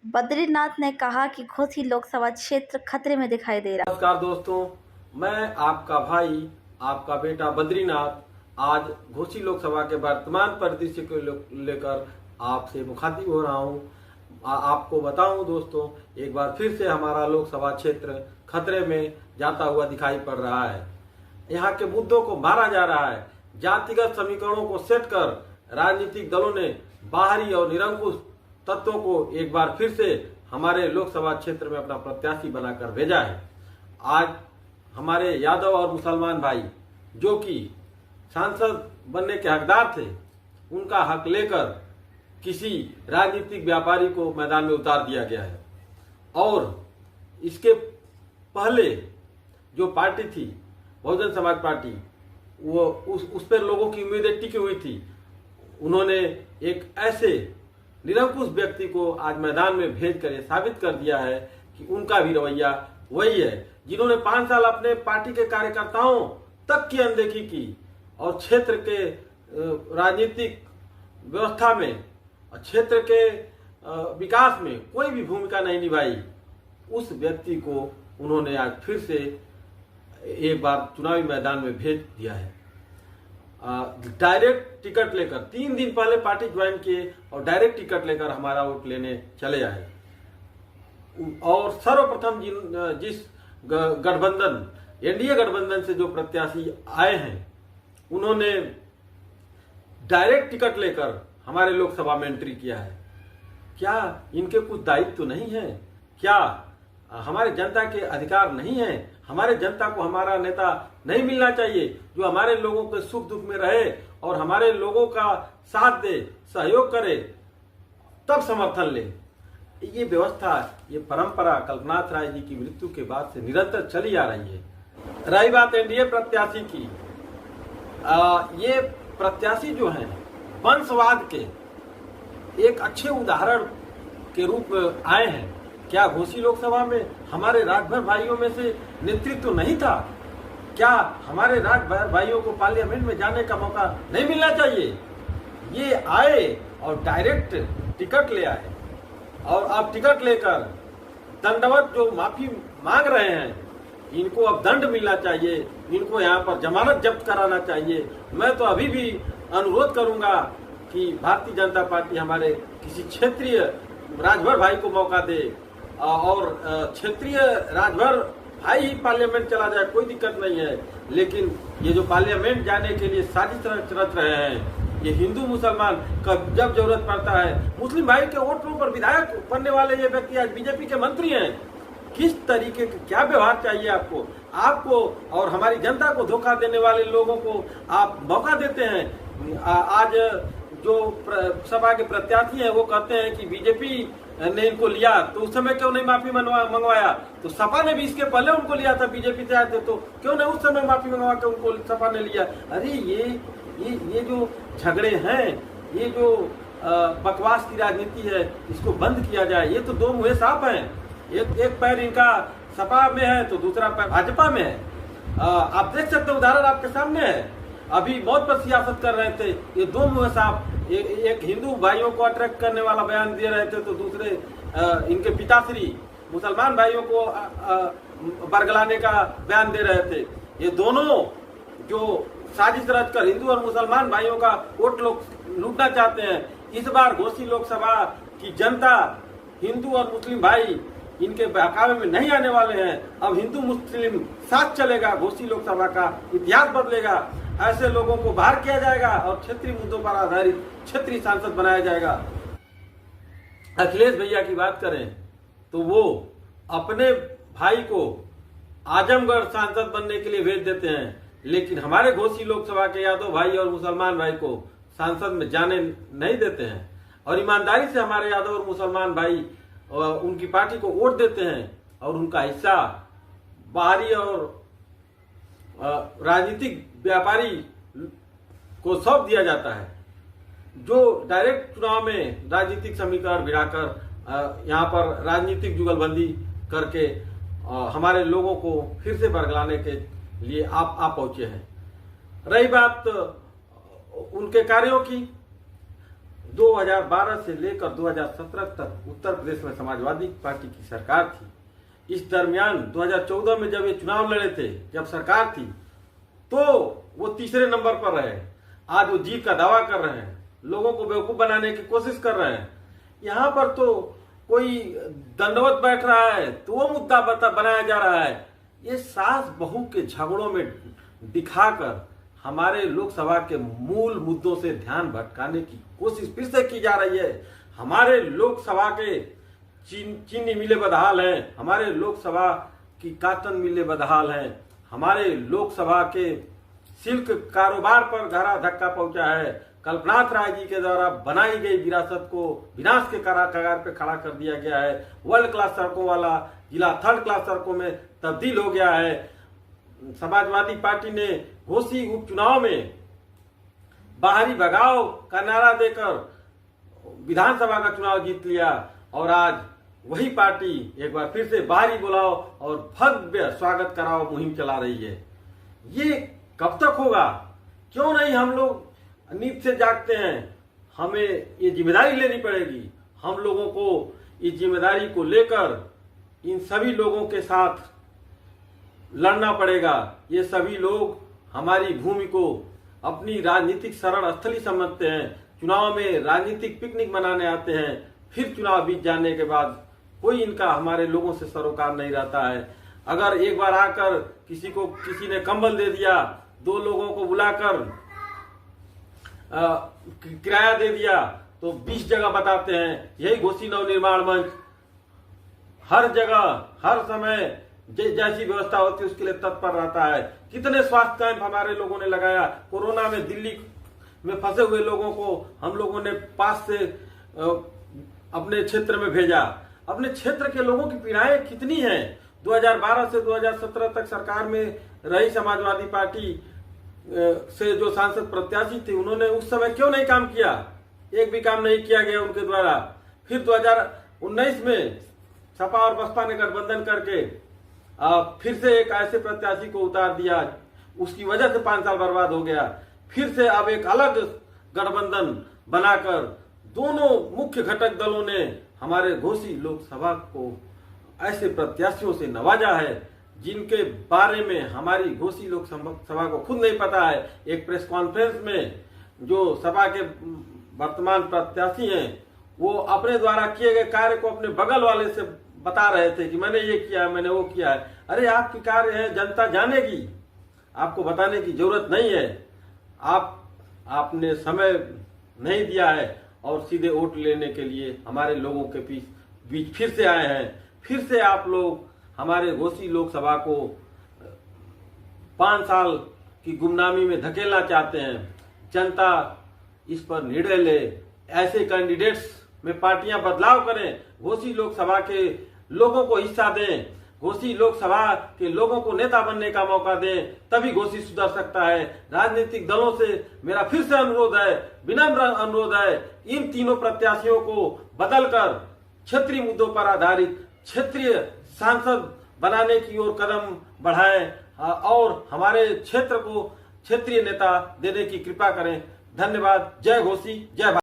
बद्रीनाथ ने कहा कि घोसी लोकसभा क्षेत्र खतरे में दिखाई दे रहा है। नमस्कार दोस्तों, मैं आपका भाई, आपका बेटा बद्रीनाथ आज घोसी लोकसभा के वर्तमान परिदृश्य को लेकर आपसे मुखातिब हो रहा हूं। आपको बताऊं दोस्तों, एक बार फिर से हमारा लोकसभा क्षेत्र खतरे में जाता हुआ दिखाई पड़ रहा है। यहाँ के मुद्दों को मारा जा रहा है। जातिगत समीकरणों को सेट कर राजनीतिक दलों ने बाहरी और निरंकुश तत्वों को एक बार फिर से हमारे लोकसभा क्षेत्र में अपना प्रत्याशी बनाकर भेजा है। आज हमारे यादव और मुसलमान भाई जो कि सांसद बनने के हकदार थे, उनका हक लेकर किसी राजनीतिक व्यापारी को मैदान में उतार दिया गया है। और इसके पहले जो पार्टी थी बहुजन समाज पार्टी, वो उस पर लोगों की उम्मीदें टिकी हुई थी। उन्होंने एक ऐसे निरंकुश व्यक्ति को आज मैदान में भेज कर साबित कर दिया है कि उनका भी रवैया वही है, जिन्होंने 5 साल अपने पार्टी के कार्यकर्ताओं तक की अनदेखी की और क्षेत्र के राजनीतिक व्यवस्था में, क्षेत्र के विकास में कोई भी भूमिका नहीं निभाई। उस व्यक्ति को उन्होंने आज फिर से एक बार चुनावी मैदान में भेज दिया है। डायरेक्ट टिकट लेकर 3 दिन पहले पार्टी ज्वाइन किए और डायरेक्ट टिकट लेकर हमारा वोट लेने चले आए। और सर्वप्रथम जिस गठबंधन, एनडीए गठबंधन से जो प्रत्याशी आए हैं, उन्होंने डायरेक्ट टिकट लेकर हमारे लोकसभा में एंट्री किया है। क्या इनके कुछ दायित्व तो नहीं है? क्या हमारे जनता के अधिकार नहीं है? हमारे जनता को हमारा नेता नहीं मिलना चाहिए जो हमारे लोगों के सुख दुख में रहे और हमारे लोगों का साथ दे, सहयोग करे, तब समर्थन ले? ये व्यवस्था, ये परंपरा कल्पनाथ राय जी की मृत्यु के बाद से निरंतर चली आ रही है। रही बात एनडीए प्रत्याशी की, ये प्रत्याशी जो हैं वंशवाद के एक अच्छे उदाहरण के रूप में आए हैं। क्या घोसी लोकसभा में हमारे राजभर भाइयों में से नेतृत्व नहीं था? क्या हमारे राजभर भाइयों को पार्लियामेंट में जाने का मौका नहीं मिलना चाहिए? ये आए और डायरेक्ट टिकट ले आए और अब टिकट लेकर दंडवत जो माफी मांग रहे हैं, इनको अब दंड मिलना चाहिए, इनको यहाँ पर जमानत जब्त कराना चाहिए। मैं तो अभी भी अनुरोध करूंगा कि भारतीय जनता पार्टी हमारे किसी क्षेत्रीय राजभर भाई को मौका दे और क्षेत्रीय राजभर भाई ही पार्लियामेंट चला जाए, कोई दिक्कत नहीं है। लेकिन ये जो पार्लियामेंट जाने के लिए साजिश रच रहे हैं, ये हिंदू मुसलमान का जब जरूरत पड़ता है, मुस्लिम भाई के वोटों पर विधायक बनने वाले ये व्यक्ति आज बीजेपी के मंत्री हैं। किस तरीके का क्या व्यवहार चाहिए आपको और हमारी जनता को धोखा देने वाले लोगों को आप मौका देते हैं। आज जो सपा के प्रत्याशी हैं वो कहते हैं कि बीजेपी ने इनको लिया, तो उस समय क्यों नहीं माफी मंगवाया? तो सपा ने भी इसके पहले उनको लिया था, बीजेपी से आए थे, तो क्यों नहीं उस समय माफी मंगवा के उनको सपा ने लिया? अरे ये जो झगड़े हैं, ये जो बकवास की राजनीति है, इसको बंद किया जाए। ये तो दो मुँहे साफ हैं। एक पैर इनका सपा में है तो दूसरा पैर भाजपा में है। आप देख सकते हैं, उदाहरण आपके सामने है। अभी मौत पर सियासत कर रहे थे, ये दो मुँह साफ। एक हिंदू भाइयों को अट्रैक्ट करने वाला बयान दे रहे थे, तो दूसरे इनके पिताश्री मुसलमान भाइयों को बरगलाने का बयान दे रहे थे। ये दोनों जो साजिश रचकर हिंदू और मुसलमान भाइयों का वोट लूटना चाहते हैं। इस बार घोसी लोकसभा की जनता, हिंदू और मुस्लिम भाई इनके बहकावे में नहीं आने वाले हैं। अब हिंदू मुस्लिम साथ चलेगा, घोसी लोकसभा का इतिहास बदलेगा। ऐसे लोगों को बाहर किया जाएगा और क्षेत्रीय मुद्दों पर आधारित क्षेत्रीय सांसद बनाया जाएगा। अखिलेश भैया की बात करें तो वो अपने भाई को आजमगढ़ सांसद बनने के लिए भेज देते हैं, लेकिन हमारे घोसी लोकसभा के यादव भाई और मुसलमान भाई को सांसद में जाने नहीं देते हैं। और ईमानदारी से हमारे यादव और मुसलमान भाई उनकी पार्टी को वोट देते हैं और उनका हिस्सा बाहरी और राजनीतिक व्यापारी को सौंप दिया जाता है, जो डायरेक्ट चुनाव में राजनीतिक समीकरण भिड़ाकर यहाँ पर राजनीतिक जुगलबंदी करके हमारे लोगों को फिर से बरगलाने के लिए आप पहुंचे हैं। रही बात उनके कार्यों की, 2012 से लेकर 2017 तक उत्तर प्रदेश में समाजवादी पार्टी की सरकार थी। इस दरमियान 2014 में जब ये चुनाव लड़े थे, जब सरकार थी, तो वो तीसरे नंबर पर रहे। आज वो जीत का दावा कर रहे हैं, लोगों को बेवकूफ बनाने की कोशिश कर रहे हैं। यहाँ पर तो कोई दंडवत बैठ रहा है तो वो मुद्दा बनाया जा रहा है। ये सास बहू के झगड़ों में दिखाकर हमारे लोकसभा के मूल मुद्दों से ध्यान भटकाने की कोशिश फिर से की जा रही है। हमारे लोकसभा के चीनी मिलें बदहाल हैं, हमारे लोकसभा की काटन मिलें बदहाल हैं, हमारे लोकसभा के सिल्क कारोबार पर गहरा धक्का पहुंचा है। कल्पनाथ राय जी के द्वारा बनाई गई विरासत को विनाश के कगार पे खड़ा कर दिया गया है। वर्ल्ड क्लास सड़कों वाला जिला थर्ड क्लास सड़कों में तब्दील हो गया है। समाजवादी पार्टी ने घोसी उपचुनाव में बाहरी भगाओ का नारा देकर विधानसभा का चुनाव जीत लिया और आज वही पार्टी एक बार फिर से बाहरी बुलाओ और भव्य स्वागत कराओ मुहिम चला रही है। ये कब तक होगा? क्यों नहीं हम लोग नींद से जागते हैं? हमें ये जिम्मेदारी लेनी पड़ेगी। हम लोगों को इस जिम्मेदारी को लेकर इन सभी लोगों के साथ लड़ना पड़ेगा। ये सभी लोग हमारी भूमि को अपनी राजनीतिक शरण स्थली समझते हैं, चुनाव में राजनीतिक पिकनिक मनाने आते हैं, फिर चुनाव बीत जाने के बाद कोई इनका हमारे लोगों से सरोकार नहीं रहता है। अगर एक बार आकर किसी ने कंबल दे दिया, 2 लोगों को बुलाकर किराया दे दिया, तो 20 जगह बताते हैं। यही घोसी नवनिर्माण मंच हर जगह हर समय जैसी व्यवस्था होती है उसके लिए तत्पर रहता है। कितने स्वास्थ्य कैंप हमारे लोगों ने लगाया। कोरोना में दिल्ली में फंसे हुए लोगों को हम लोगों ने पास से अपने क्षेत्र में भेजा। अपने क्षेत्र के लोगों की पीड़ाएं कितनी हैं। 2012 से 2017 तक सरकार में रही समाजवादी पार्टी से जो सांसद प्रत्याशी थे, उन्होंने उस समय क्यों नहीं काम किया? एक भी काम नहीं किया गया उनके द्वारा। फिर 2019 में सपा और बसपा ने गठबंधन करके फिर से एक ऐसे प्रत्याशी को उतार दिया, उसकी वजह से 5 साल बर्बाद हो गया। फिर से अब एक अलग गठबंधन बनाकर दोनों मुख्य घटक दलों ने हमारे घोसी लोकसभा को ऐसे प्रत्याशियों से नवाजा है जिनके बारे में हमारी घोसी लोकसभा को खुद नहीं पता है। एक प्रेस कॉन्फ्रेंस में जो सभा के वर्तमान प्रत्याशी हैं, वो अपने द्वारा किए गए कार्य को अपने बगल वाले से बता रहे थे कि मैंने ये किया है, मैंने वो किया है। अरे आपकी कार्य है, जनता जानेगी, आपको बताने की जरूरत नहीं है। आपने समय नहीं दिया है और सीधे वोट लेने के लिए हमारे लोगों के बीच फिर से आए हैं। फिर से आप लोग हमारे घोसी लोकसभा को 5 साल की गुमनामी में धकेलना चाहते हैं। जनता इस पर निर्णय ले, ऐसे कैंडिडेट्स में पार्टियां बदलाव करें, घोसी लोकसभा के लोगों को हिस्सा दें, घोसी लोकसभा के लोगों को नेता बनने का मौका दें, तभी घोसी सुधर सकता है। राजनीतिक दलों से मेरा फिर से अनुरोध है, विनम्र अनुरोध है, इन तीनों प्रत्याशियों को बदलकर क्षेत्रीय मुद्दों पर आधारित क्षेत्रीय सांसद बनाने की ओर कदम बढ़ाएं और हमारे क्षेत्र को क्षेत्रीय नेता देने की कृपा करें। धन्यवाद। जय घोसी, जय भारत।